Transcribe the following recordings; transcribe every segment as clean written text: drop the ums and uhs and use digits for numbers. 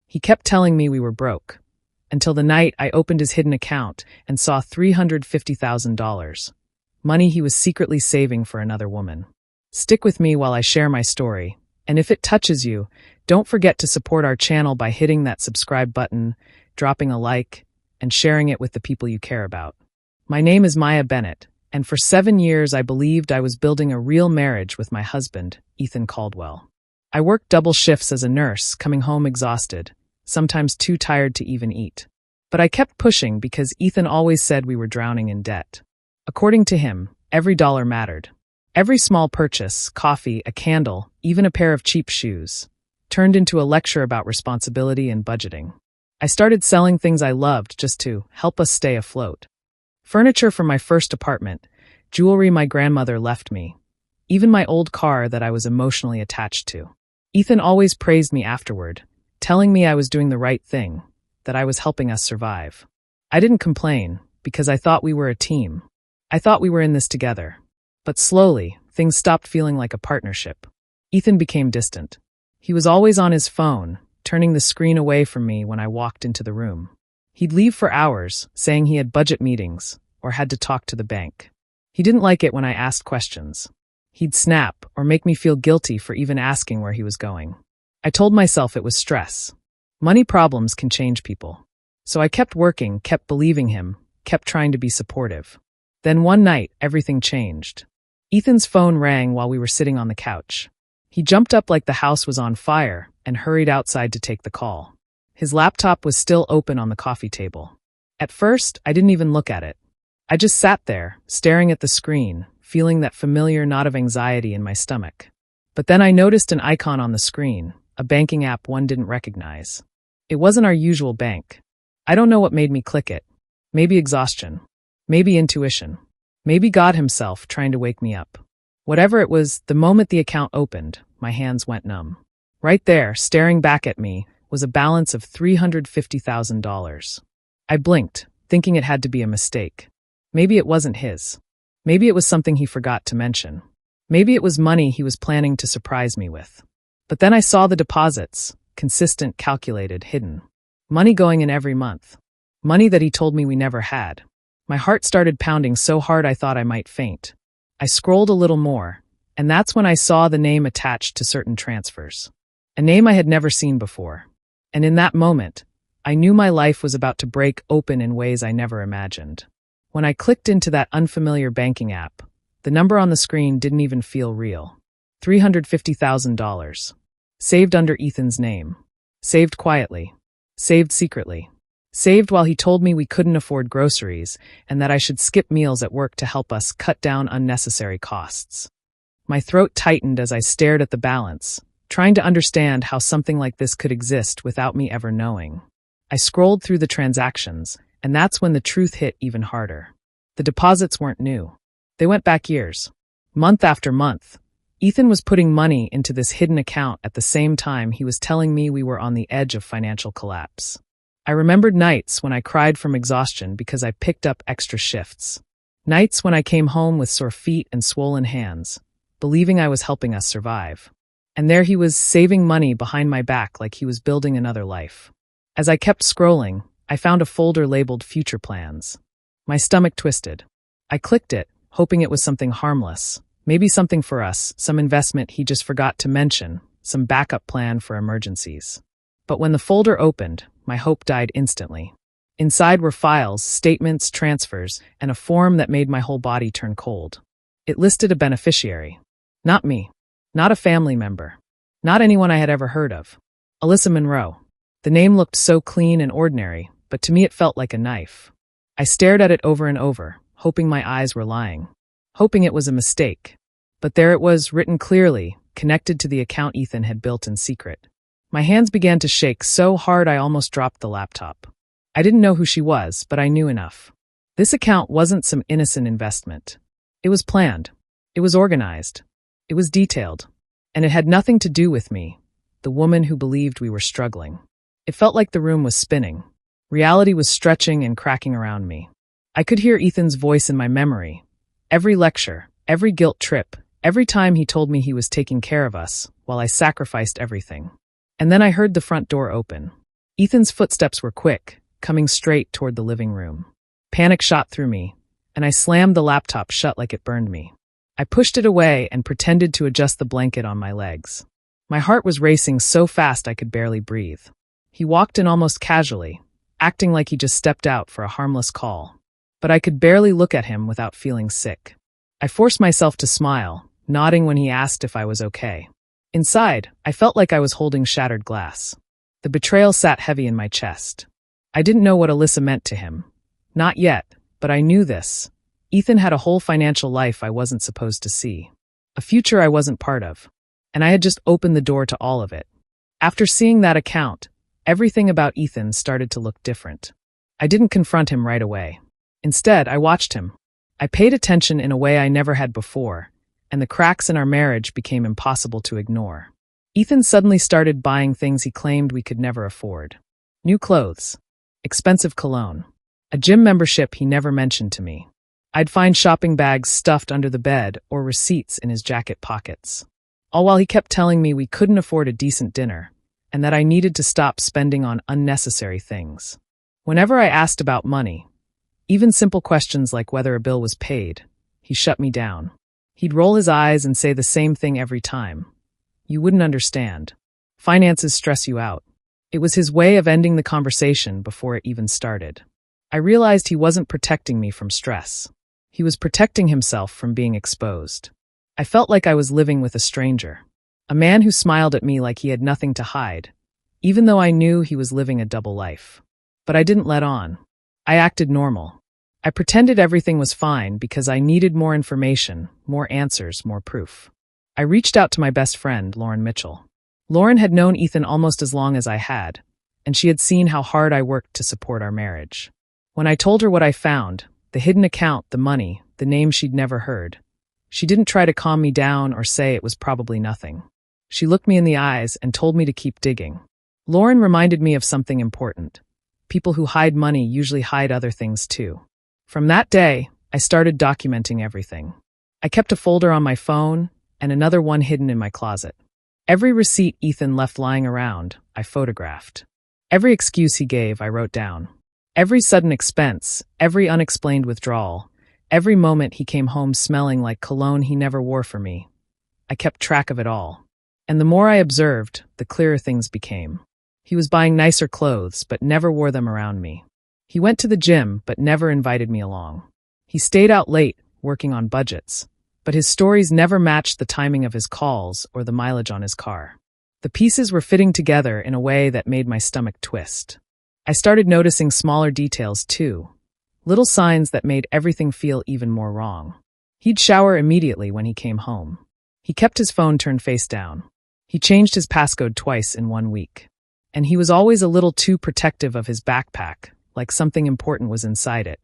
He kept telling me we were broke, until the night I opened his hidden account and saw $350,000, money he was secretly saving for another woman. Stick with me while I share my story, and if it touches you, don't forget to support our channel by hitting that subscribe button, dropping a like, and sharing it with the people you care about. My name is Maya Bennett, and for 7 years I believed I was building a real marriage with my husband, Ethan Caldwell. I worked double shifts as a nurse, coming home exhausted, sometimes too tired to even eat. But I kept pushing because Ethan always said we were drowning in debt. According to him, every dollar mattered. Every small purchase, coffee, a candle, even a pair of cheap shoes, turned into a lecture about responsibility and budgeting. I started selling things I loved just to help us stay afloat. Furniture from my first apartment, jewelry my grandmother left me, even my old car that I was emotionally attached to. Ethan always praised me afterward, telling me I was doing the right thing, that I was helping us survive. I didn't complain, because I thought we were a team. I thought we were in this together. But slowly, things stopped feeling like a partnership. Ethan became distant. He was always on his phone, turning the screen away from me when I walked into the room. He'd leave for hours, saying he had budget meetings, or had to talk to the bank. He didn't like it when I asked questions. He'd snap, or make me feel guilty for even asking where he was going. I told myself it was stress. Money problems can change people. So I kept working, kept believing him, kept trying to be supportive. Then one night, everything changed. Ethan's phone rang while we were sitting on the couch. He jumped up like the house was on fire and hurried outside to take the call. His laptop was still open on the coffee table. At first, I didn't even look at it. I just sat there, staring at the screen, feeling that familiar knot of anxiety in my stomach. But then I noticed an icon on the screen, a banking app one didn't recognize. It wasn't our usual bank. I don't know what made me click it. Maybe exhaustion. Maybe intuition. Maybe God himself trying to wake me up. Whatever it was, the moment the account opened, my hands went numb. Right there, staring back at me, was a balance of $350,000. I blinked, thinking it had to be a mistake. Maybe it wasn't his. Maybe it was something he forgot to mention. Maybe it was money he was planning to surprise me with. But then I saw the deposits, consistent, calculated, hidden. Money going in every month. Money that he told me we never had. My heart started pounding so hard I thought I might faint. I scrolled a little more, and that's when I saw the name attached to certain transfers. A name I had never seen before. And in that moment, I knew my life was about to break open in ways I never imagined. When I clicked into that unfamiliar banking app, the number on the screen didn't even feel real. $350,000. Saved under Ethan's name. Saved quietly. Saved secretly. Saved while he told me we couldn't afford groceries and that I should skip meals at work to help us cut down unnecessary costs. My throat tightened as I stared at the balance, trying to understand how something like this could exist without me ever knowing. I scrolled through the transactions, and that's when the truth hit even harder. The deposits weren't new. They went back years. Month after month, Ethan was putting money into this hidden account at the same time he was telling me we were on the edge of financial collapse. I remembered nights when I cried from exhaustion because I picked up extra shifts. Nights when I came home with sore feet and swollen hands, believing I was helping us survive. And there he was, saving money behind my back like he was building another life. As I kept scrolling, I found a folder labeled Future Plans. My stomach twisted. I clicked it, hoping it was something harmless. Maybe something for us, some investment he just forgot to mention, some backup plan for emergencies. But when the folder opened, my hope died instantly. Inside were files, statements, transfers, and a form that made my whole body turn cold. It listed a beneficiary. Not me. Not a family member. Not anyone I had ever heard of. Alyssa Monroe. The name looked so clean and ordinary, but to me it felt like a knife. I stared at it over and over, hoping my eyes were lying. Hoping it was a mistake. But there it was, written clearly, connected to the account Ethan had built in secret. My hands began to shake so hard I almost dropped the laptop. I didn't know who she was, but I knew enough. This account wasn't some innocent investment. It was planned. It was organized. It was detailed. And it had nothing to do with me, the woman who believed we were struggling. It felt like the room was spinning. Reality was stretching and cracking around me. I could hear Ethan's voice in my memory. Every lecture, every guilt trip, every time he told me he was taking care of us, while I sacrificed everything. And then I heard the front door open. Ethan's footsteps were quick, coming straight toward the living room. Panic shot through me, and I slammed the laptop shut like it burned me. I pushed it away and pretended to adjust the blanket on my legs. My heart was racing so fast I could barely breathe. He walked in almost casually, acting like he just stepped out for a harmless call. But I could barely look at him without feeling sick. I forced myself to smile, nodding when he asked if I was okay. Inside, I felt like I was holding shattered glass. The betrayal sat heavy in my chest. I didn't know what Alyssa meant to him. Not yet, but I knew this. Ethan had a whole financial life I wasn't supposed to see. A future I wasn't part of. And I had just opened the door to all of it. After seeing that account, everything about Ethan started to look different. I didn't confront him right away. Instead, I watched him. I paid attention in a way I never had before, and the cracks in our marriage became impossible to ignore. Ethan suddenly started buying things he claimed we could never afford. New clothes, expensive cologne, a gym membership he never mentioned to me. I'd find shopping bags stuffed under the bed or receipts in his jacket pockets. All while he kept telling me we couldn't afford a decent dinner, and that I needed to stop spending on unnecessary things. Whenever I asked about money, even simple questions like whether a bill was paid, he shut me down. He'd roll his eyes and say the same thing every time. You wouldn't understand. Finances stress you out. It was his way of ending the conversation before it even started. I realized he wasn't protecting me from stress. He was protecting himself from being exposed. I felt like I was living with a stranger, a man who smiled at me like he had nothing to hide, even though I knew he was living a double life. But I didn't let on. I acted normal. I pretended everything was fine because I needed more information, more answers, more proof. I reached out to my best friend, Lauren Mitchell. Lauren had known Ethan almost as long as I had, and she had seen how hard I worked to support our marriage. When I told her what I found, the hidden account, the money, the name she'd never heard, she didn't try to calm me down or say it was probably nothing. She looked me in the eyes and told me to keep digging. Lauren reminded me of something important. People who hide money usually hide other things too. From that day, I started documenting everything. I kept a folder on my phone and another one hidden in my closet. Every receipt Ethan left lying around, I photographed. Every excuse he gave, I wrote down. Every sudden expense, every unexplained withdrawal, every moment he came home smelling like cologne he never wore for me. I kept track of it all. And the more I observed, the clearer things became. He was buying nicer clothes, but never wore them around me. He went to the gym, but never invited me along. He stayed out late, working on budgets, but his stories never matched the timing of his calls or the mileage on his car. The pieces were fitting together in a way that made my stomach twist. I started noticing smaller details too, little signs that made everything feel even more wrong. He'd shower immediately when he came home. He kept his phone turned face down. He changed his passcode twice in 1 week. And he was always a little too protective of his backpack, like something important was inside it.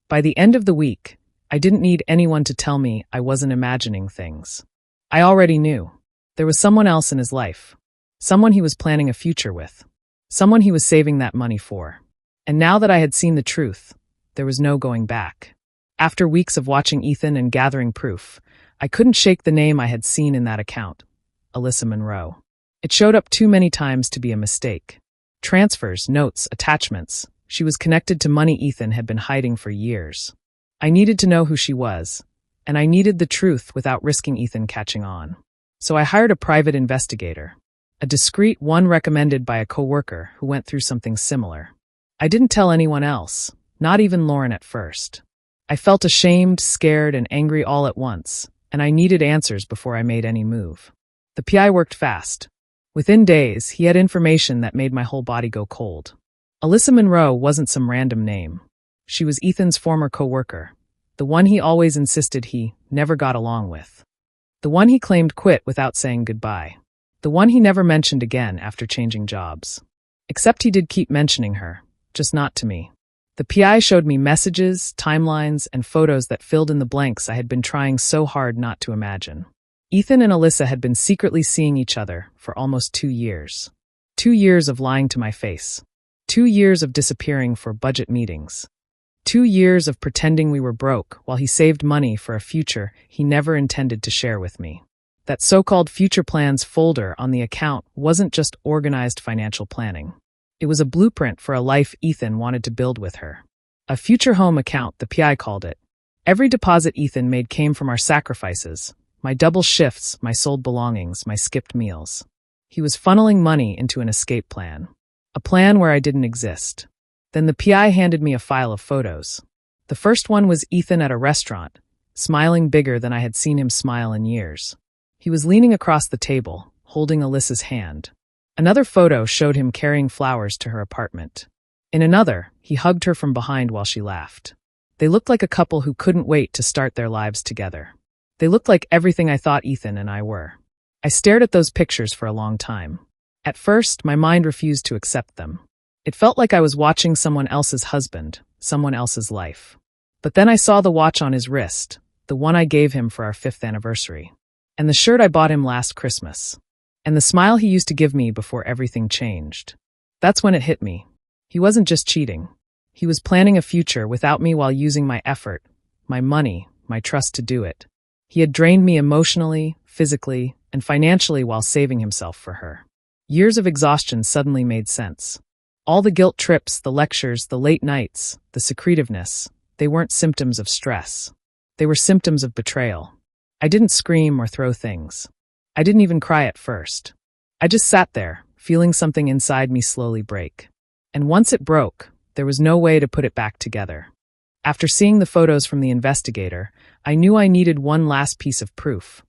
By the end of the week, I didn't need anyone to tell me I wasn't imagining things. I already knew. There was someone else in his life. Someone he was planning a future with. Someone he was saving that money for. And now that I had seen the truth, there was no going back. After weeks of watching Ethan and gathering proof, I couldn't shake the name I had seen in that account. Alyssa Monroe. It showed up too many times to be a mistake. Transfers, notes, attachments. She was connected to money Ethan had been hiding for years. I needed to know who she was, and I needed the truth without risking Ethan catching on. So I hired a private investigator, a discreet one recommended by a coworker who went through something similar. I didn't tell anyone else, not even Lauren at first. I felt ashamed, scared, and angry all at once, and I needed answers before I made any move. The PI worked fast. Within days, he had information that made my whole body go cold. Alyssa Monroe wasn't some random name. She was Ethan's former coworker, the one he always insisted he never got along with. The one he claimed quit without saying goodbye. The one he never mentioned again after changing jobs. Except he did keep mentioning her, just not to me. The PI showed me messages, timelines, and photos that filled in the blanks I had been trying so hard not to imagine. Ethan and Alyssa had been secretly seeing each other for almost 2 years. 2 years of lying to my face. 2 years of disappearing for budget meetings. 2 years of pretending we were broke while he saved money for a future he never intended to share with me. That so-called future plans folder on the account wasn't just organized financial planning. It was a blueprint for a life Ethan wanted to build with her. A future home account, the PI called it. Every deposit Ethan made came from our sacrifices, my double shifts, my sold belongings, my skipped meals. He was funneling money into an escape plan. A plan where I didn't exist. Then the PI handed me a file of photos. The first one was Ethan at a restaurant, smiling bigger than I had seen him smile in years. He was leaning across the table, holding Alyssa's hand. Another photo showed him carrying flowers to her apartment. In another, he hugged her from behind while she laughed. They looked like a couple who couldn't wait to start their lives together. They looked like everything I thought Ethan and I were. I stared at those pictures for a long time. At first, my mind refused to accept them. It felt like I was watching someone else's husband, someone else's life. But then I saw the watch on his wrist, the one I gave him for our 5th anniversary. And the shirt I bought him last Christmas. And the smile he used to give me before everything changed. That's when it hit me. He wasn't just cheating. He was planning a future without me while using my effort, my money, my trust to do it. He had drained me emotionally, physically, and financially while saving himself for her. Years of exhaustion suddenly made sense. All the guilt trips, the lectures, the late nights, the secretiveness, they weren't symptoms of stress. They were symptoms of betrayal. I didn't scream or throw things. I didn't even cry at first. I just sat there, feeling something inside me slowly break. And once it broke, there was no way to put it back together. After seeing the photos from the investigator, I knew I needed one last piece of proof.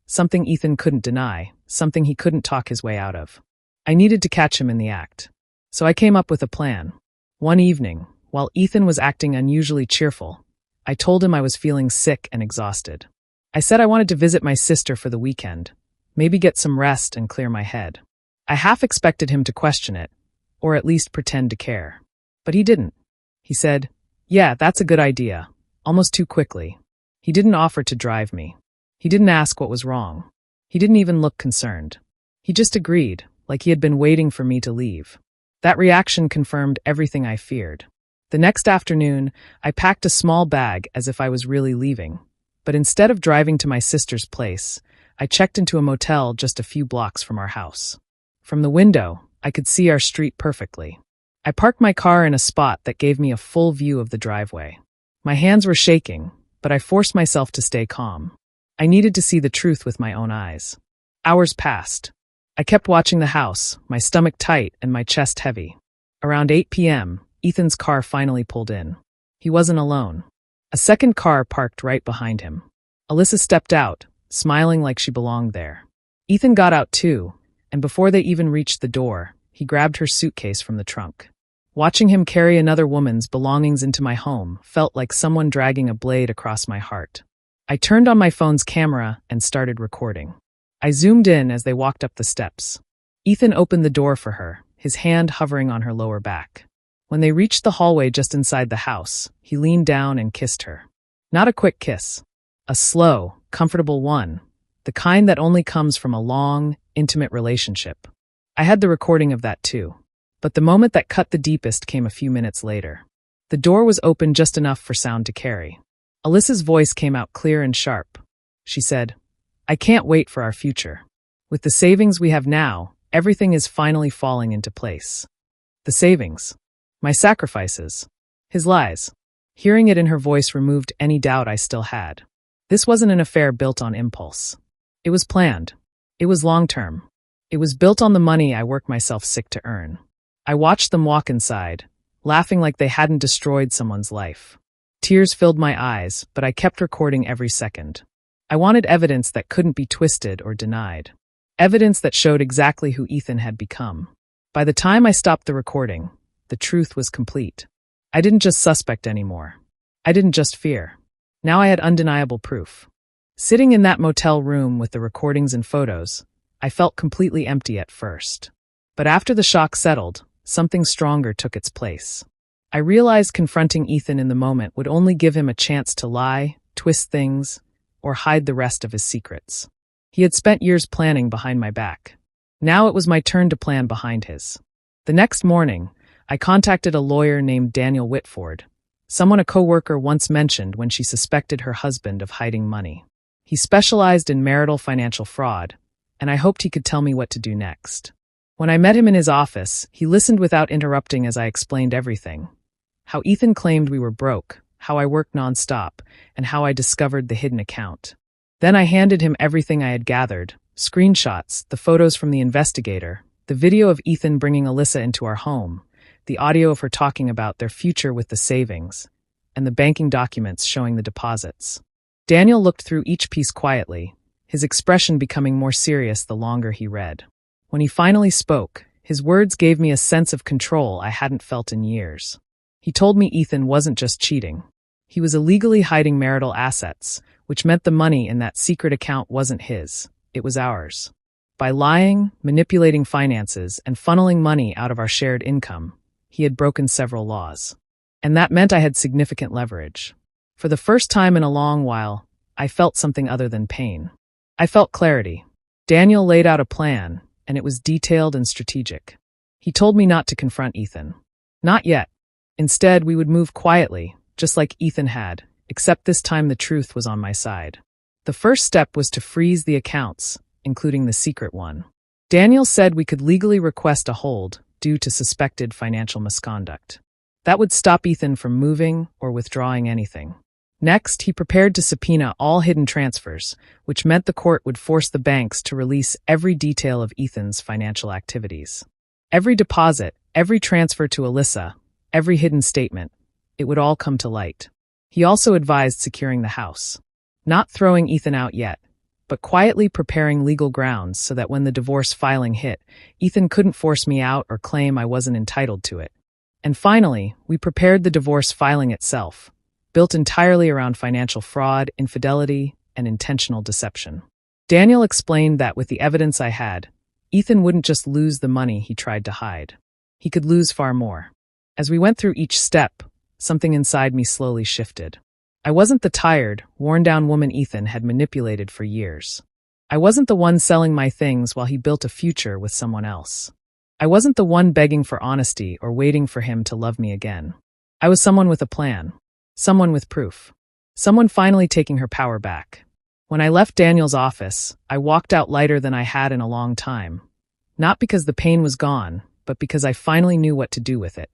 Something Ethan couldn't deny, something he couldn't talk his way out of. I needed to catch him in the act. So I came up with a plan. One evening, while Ethan was acting unusually cheerful, I told him I was feeling sick and exhausted. I said I wanted to visit my sister for the weekend, maybe get some rest and clear my head. I half expected him to question it, or at least pretend to care. But he didn't. He said, "Yeah, that's a good idea," almost too quickly. He didn't offer to drive me. He didn't ask what was wrong. He didn't even look concerned. He just agreed, like he had been waiting for me to leave. That reaction confirmed everything I feared. The next afternoon, I packed a small bag as if I was really leaving. But instead of driving to my sister's place, I checked into a motel just a few blocks from our house. From the window, I could see our street perfectly. I parked my car in a spot that gave me a full view of the driveway. My hands were shaking, but I forced myself to stay calm. I needed to see the truth with my own eyes. Hours passed. I kept watching the house, my stomach tight and my chest heavy. Around 8 p.m., Ethan's car finally pulled in. He wasn't alone. A second car parked right behind him. Alyssa stepped out, smiling like she belonged there. Ethan got out too, and before they even reached the door, he grabbed her suitcase from the trunk. Watching him carry another woman's belongings into my home felt like someone dragging a blade across my heart. I turned on my phone's camera and started recording. I zoomed in as they walked up the steps. Ethan opened the door for her, his hand hovering on her lower back. When they reached the hallway just inside the house, he leaned down and kissed her. Not a quick kiss. A slow, comfortable one, the kind that only comes from a long, intimate relationship. I had the recording of that too. But the moment that cut the deepest came a few minutes later. The door was open just enough for sound to carry. Alyssa's voice came out clear and sharp. She said, "I can't wait for our future. With the savings we have now, everything is finally falling into place." The savings. My sacrifices. His lies. Hearing it in her voice removed any doubt I still had. This wasn't an affair built on impulse. It was planned. It was long-term. It was built on the money I worked myself sick to earn. I watched them walk inside, laughing like they hadn't destroyed someone's life. Tears filled my eyes, but I kept recording every second. I wanted evidence that couldn't be twisted or denied. Evidence that showed exactly who Ethan had become. By the time I stopped the recording, the truth was complete. I didn't just suspect anymore. I didn't just fear. Now I had undeniable proof. Sitting in that motel room with the recordings and photos, I felt completely empty at first. But after the shock settled, something stronger took its place. I realized confronting Ethan in the moment would only give him a chance to lie, twist things, or hide the rest of his secrets. He had spent years planning behind my back. Now it was my turn to plan behind his. The next morning, I contacted a lawyer named Daniel Whitford, someone a coworker once mentioned when she suspected her husband of hiding money. He specialized in marital financial fraud, and I hoped he could tell me what to do next. When I met him in his office, he listened without interrupting as I explained everything. How Ethan claimed we were broke, how I worked nonstop, and how I discovered the hidden account. Then I handed him everything I had gathered, screenshots, the photos from the investigator, the video of Ethan bringing Alyssa into our home, the audio of her talking about their future with the savings, and the banking documents showing the deposits. Daniel looked through each piece quietly, his expression becoming more serious the longer he read. When he finally spoke, his words gave me a sense of control I hadn't felt in years. He told me Ethan wasn't just cheating. He was illegally hiding marital assets, which meant the money in that secret account wasn't his, it was ours. By lying, manipulating finances, and funneling money out of our shared income, he had broken several laws. And that meant I had significant leverage. For the first time in a long while, I felt something other than pain. I felt clarity. Daniel laid out a plan, and it was detailed and strategic. He told me not to confront Ethan. Not yet. Instead, we would move quietly, just like Ethan had, except this time the truth was on my side. The first step was to freeze the accounts, including the secret one. Daniel said we could legally request a hold due to suspected financial misconduct. That would stop Ethan from moving or withdrawing anything. Next, he prepared to subpoena all hidden transfers, which meant the court would force the banks to release every detail of Ethan's financial activities. Every deposit, every transfer to Alyssa, every hidden statement, it would all come to light. He also advised securing the house. Not throwing Ethan out yet, but quietly preparing legal grounds so that when the divorce filing hit, Ethan couldn't force me out or claim I wasn't entitled to it. And finally, we prepared the divorce filing itself, built entirely around financial fraud, infidelity, and intentional deception. Daniel explained that with the evidence I had, Ethan wouldn't just lose the money he tried to hide. He could lose far more. As we went through each step, something inside me slowly shifted. I wasn't the tired, worn-down woman Ethan had manipulated for years. I wasn't the one selling my things while he built a future with someone else. I wasn't the one begging for honesty or waiting for him to love me again. I was someone with a plan. Someone with proof. Someone finally taking her power back. When I left Daniel's office, I walked out lighter than I had in a long time. Not because the pain was gone, but because I finally knew what to do with it.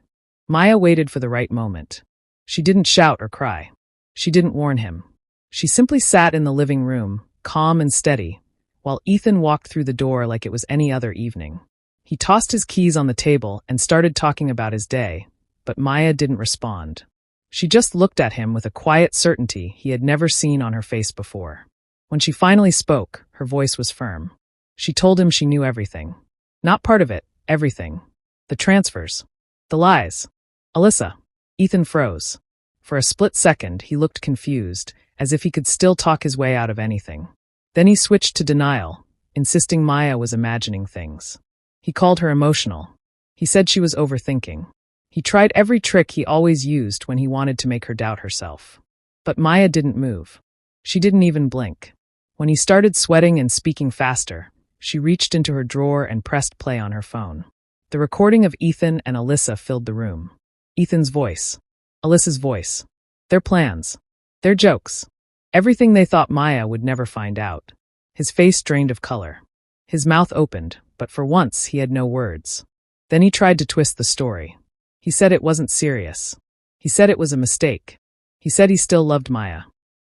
Maya waited for the right moment. She didn't shout or cry. She didn't warn him. She simply sat in the living room, calm and steady, while Ethan walked through the door like it was any other evening. He tossed his keys on the table and started talking about his day, but Maya didn't respond. She just looked at him with a quiet certainty he had never seen on her face before. When she finally spoke, her voice was firm. She told him she knew everything. Not part of it, everything. The transfers. The lies. Alyssa. Ethan froze. For a split second, he looked confused, as if he could still talk his way out of anything. Then he switched to denial, insisting Maya was imagining things. He called her emotional. He said she was overthinking. He tried every trick he always used when he wanted to make her doubt herself. But Maya didn't move. She didn't even blink. When he started sweating and speaking faster, she reached into her drawer and pressed play on her phone. The recording of Ethan and Alyssa filled the room. Ethan's voice. Alyssa's voice. Their plans. Their jokes. Everything they thought Maya would never find out. His face drained of color. His mouth opened, but for once he had no words. Then he tried to twist the story. He said it wasn't serious. He said it was a mistake. He said he still loved Maya.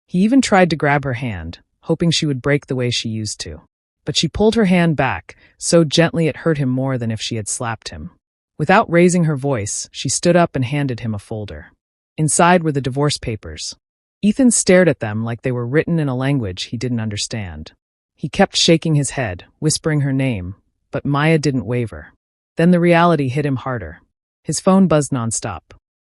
He even tried to grab her hand, hoping she would break the way she used to. But she pulled her hand back, so gently it hurt him more than if she had slapped him. Without raising her voice, she stood up and handed him a folder. Inside were the divorce papers. Ethan stared at them like they were written in a language he didn't understand. He kept shaking his head, whispering her name, but Maya didn't waver. Then the reality hit him harder. His phone buzzed nonstop.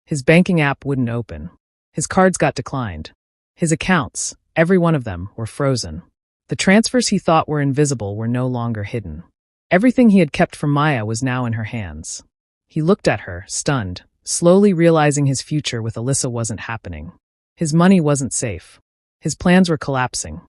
His banking app wouldn't open. His cards got declined. His accounts, every one of them, were frozen. The transfers he thought were invisible were no longer hidden. Everything he had kept from Maya was now in her hands. He looked at her, stunned, slowly realizing his future with Alyssa wasn't happening. His money wasn't safe. His plans were collapsing.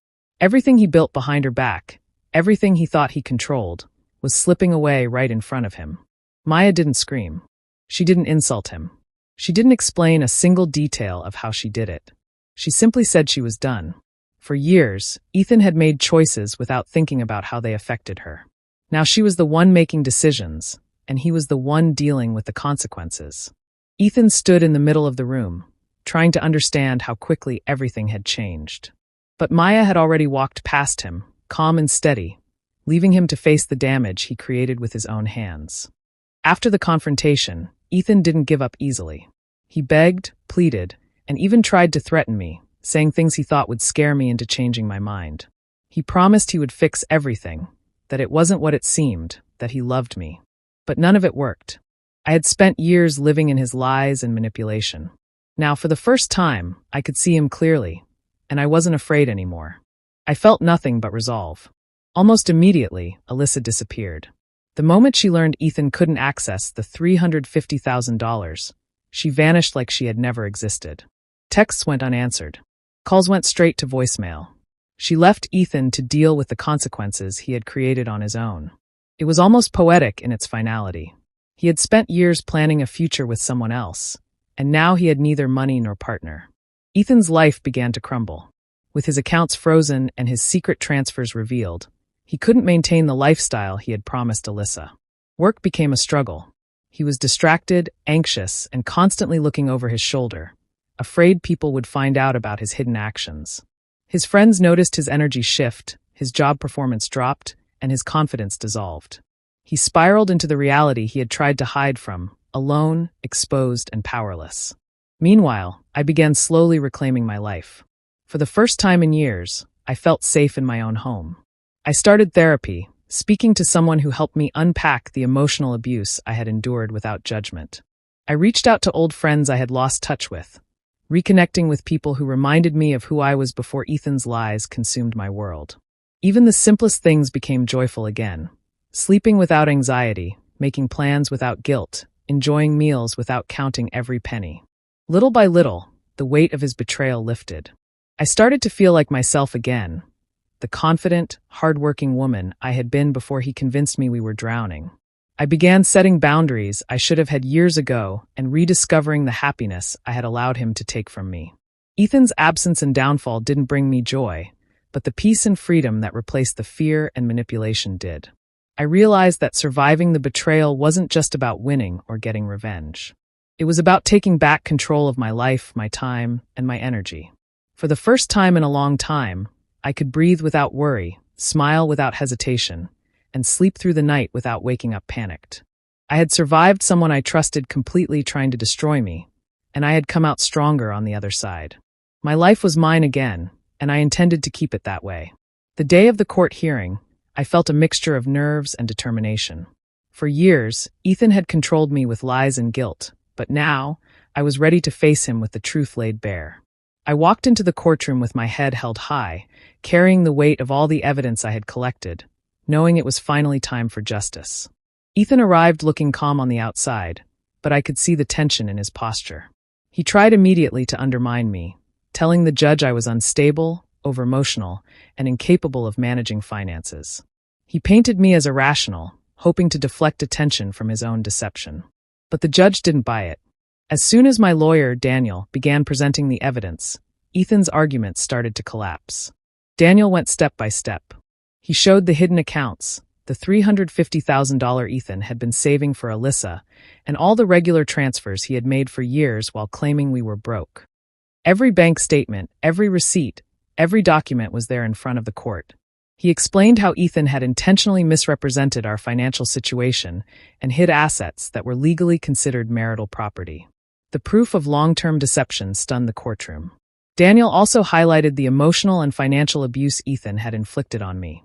Everything he built behind her back, everything he thought he controlled, was slipping away right in front of him. Maya didn't scream. She didn't insult him. She didn't explain a single detail of how she did it. She simply said she was done. For years, Ethan had made choices without thinking about how they affected her. Now she was the one making decisions, and he was the one dealing with the consequences. Ethan stood in the middle of the room, trying to understand how quickly everything had changed. But Maya had already walked past him, calm and steady, leaving him to face the damage he created with his own hands. After the confrontation, Ethan didn't give up easily. He begged, pleaded, and even tried to threaten me, saying things he thought would scare me into changing my mind. He promised he would fix everything, that it wasn't what it seemed, that he loved me. But none of it worked. I had spent years living in his lies and manipulation. Now, for the first time, I could see him clearly, and I wasn't afraid anymore. I felt nothing but resolve. Almost immediately, Alyssa disappeared. The moment she learned Ethan couldn't access the $350,000, she vanished like she had never existed. Texts went unanswered. Calls went straight to voicemail. She left Ethan to deal with the consequences he had created on his own. It was almost poetic in its finality. He had spent years planning a future with someone else, and now he had neither money nor partner. Ethan's life began to crumble. With his accounts frozen and his secret transfers revealed, he couldn't maintain the lifestyle he had promised Alyssa. Work became a struggle. He was distracted, anxious, and constantly looking over his shoulder, afraid people would find out about his hidden actions. His friends noticed his energy shift, his job performance dropped, and his confidence dissolved. He spiraled into the reality he had tried to hide from, alone, exposed, and powerless. Meanwhile, I began slowly reclaiming my life. For the first time in years, I felt safe in my own home. I started therapy, speaking to someone who helped me unpack the emotional abuse I had endured without judgment. I reached out to old friends I had lost touch with, reconnecting with people who reminded me of who I was before Ethan's lies consumed my world. Even the simplest things became joyful again. Sleeping without anxiety, making plans without guilt, enjoying meals without counting every penny. Little by little, the weight of his betrayal lifted. I started to feel like myself again, the confident, hard-working woman I had been before he convinced me we were drowning. I began setting boundaries I should have had years ago and rediscovering the happiness I had allowed him to take from me. Ethan's absence and downfall didn't bring me joy, but the peace and freedom that replaced the fear and manipulation did. I realized that surviving the betrayal wasn't just about winning or getting revenge. It was about taking back control of my life, my time, and my energy. For the first time in a long time, I could breathe without worry, smile without hesitation, and sleep through the night without waking up panicked. I had survived someone I trusted completely trying to destroy me, and I had come out stronger on the other side. My life was mine again, and I intended to keep it that way. The day of the court hearing, I felt a mixture of nerves and determination. For years, Ethan had controlled me with lies and guilt, but now, I was ready to face him with the truth laid bare. I walked into the courtroom with my head held high, carrying the weight of all the evidence I had collected, knowing it was finally time for justice. Ethan arrived looking calm on the outside, but I could see the tension in his posture. He tried immediately to undermine me, telling the judge I was unstable, over-emotional, and incapable of managing finances. He painted me as irrational, hoping to deflect attention from his own deception. But the judge didn't buy it. As soon as my lawyer, Daniel, began presenting the evidence, Ethan's arguments started to collapse. Daniel went step by step. He showed the hidden accounts, the $350,000 Ethan had been saving for Alyssa, and all the regular transfers he had made for years while claiming we were broke. Every bank statement, every receipt, every document was there in front of the court. He explained how Ethan had intentionally misrepresented our financial situation and hid assets that were legally considered marital property. The proof of long-term deception stunned the courtroom. Daniel also highlighted the emotional and financial abuse Ethan had inflicted on me.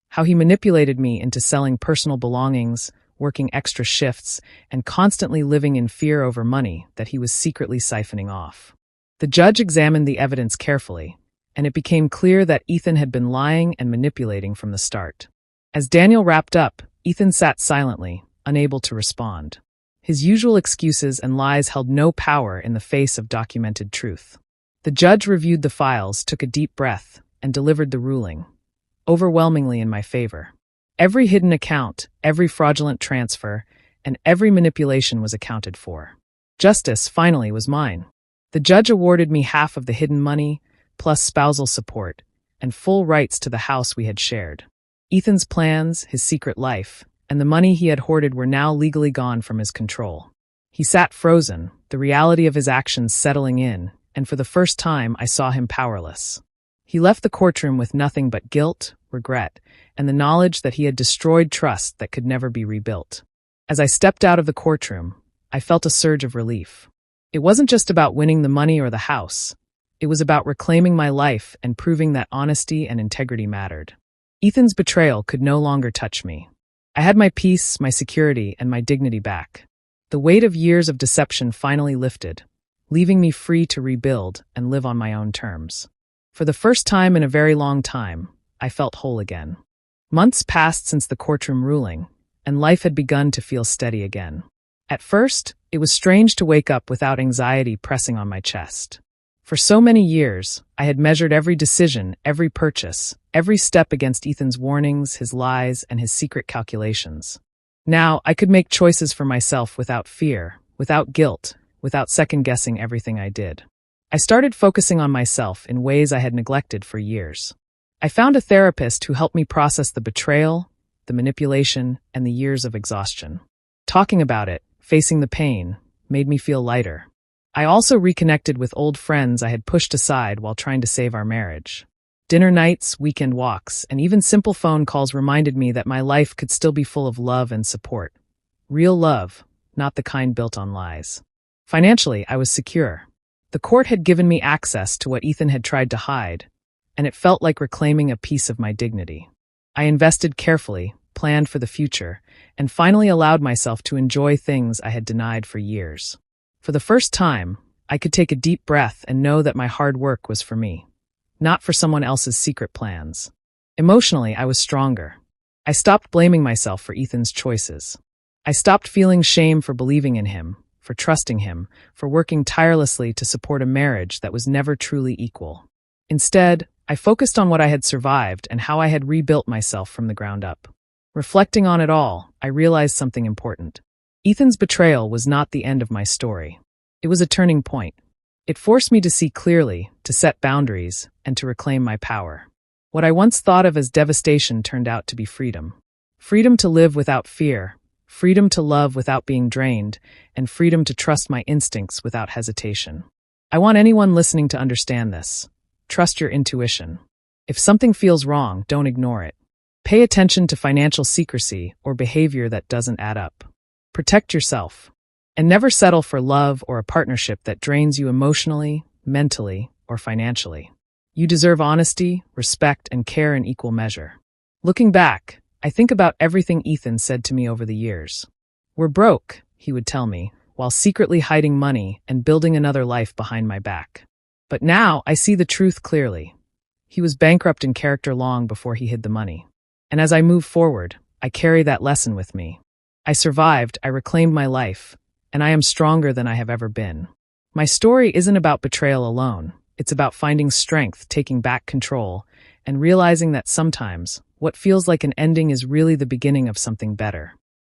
How he manipulated me into selling personal belongings, working extra shifts, and constantly living in fear over money that he was secretly siphoning off. The judge examined the evidence carefully, and it became clear that Ethan had been lying and manipulating from the start. As Daniel wrapped up, Ethan sat silently, unable to respond. His usual excuses and lies held no power in the face of documented truth. The judge reviewed the files, took a deep breath, and delivered the ruling, overwhelmingly in my favor. Every hidden account, every fraudulent transfer, and every manipulation was accounted for. Justice, finally, was mine. The judge awarded me half of the hidden money, plus spousal support, and full rights to the house we had shared. Ethan's plans, his secret life, and the money he had hoarded were now legally gone from his control. He sat frozen, the reality of his actions settling in, and for the first time I saw him powerless. He left the courtroom with nothing but guilt, regret, and the knowledge that he had destroyed trust that could never be rebuilt. As I stepped out of the courtroom, I felt a surge of relief. It wasn't just about winning the money or the house. It was about reclaiming my life and proving that honesty and integrity mattered. Ethan's betrayal could no longer touch me. I had my peace, my security, and my dignity back. The weight of years of deception finally lifted, leaving me free to rebuild and live on my own terms. For the first time in a very long time, I felt whole again. Months passed since the courtroom ruling, and life had begun to feel steady again. At first, it was strange to wake up without anxiety pressing on my chest. For so many years, I had measured every decision, every purchase, every step against Ethan's warnings, his lies, and his secret calculations. Now, I could make choices for myself without fear, without guilt, without second-guessing everything I did. I started focusing on myself in ways I had neglected for years. I found a therapist who helped me process the betrayal, the manipulation, and the years of exhaustion. Talking about it, facing the pain, made me feel lighter. I also reconnected with old friends I had pushed aside while trying to save our marriage. Dinner nights, weekend walks, and even simple phone calls reminded me that my life could still be full of love and support. Real love, not the kind built on lies. Financially, I was secure. The court had given me access to what Ethan had tried to hide, and it felt like reclaiming a piece of my dignity. I invested carefully, planned for the future, and finally allowed myself to enjoy things I had denied for years. For the first time, I could take a deep breath and know that my hard work was for me, not for someone else's secret plans. Emotionally, I was stronger. I stopped blaming myself for Ethan's choices. I stopped feeling shame for believing in him, for trusting him, for working tirelessly to support a marriage that was never truly equal. Instead, I focused on what I had survived and how I had rebuilt myself from the ground up. Reflecting on it all, I realized something important. Ethan's betrayal was not the end of my story. It was a turning point. It forced me to see clearly, to set boundaries, and to reclaim my power. What I once thought of as devastation turned out to be freedom. Freedom to live without fear, freedom to love without being drained, and freedom to trust my instincts without hesitation. I want anyone listening to understand this. Trust your intuition. If something feels wrong, don't ignore it. Pay attention to financial secrecy or behavior that doesn't add up. Protect yourself. And never settle for love or a partnership that drains you emotionally, mentally, or financially. You deserve honesty, respect, and care in equal measure. Looking back, I think about everything Ethan said to me over the years. "We're broke," he would tell me, while secretly hiding money and building another life behind my back. But now I see the truth clearly. He was bankrupt in character long before he hid the money. And as I move forward, I carry that lesson with me. I survived, I reclaimed my life, and I am stronger than I have ever been. My story isn't about betrayal alone. It's about finding strength, taking back control, and realizing that sometimes what feels like an ending is really the beginning of something better.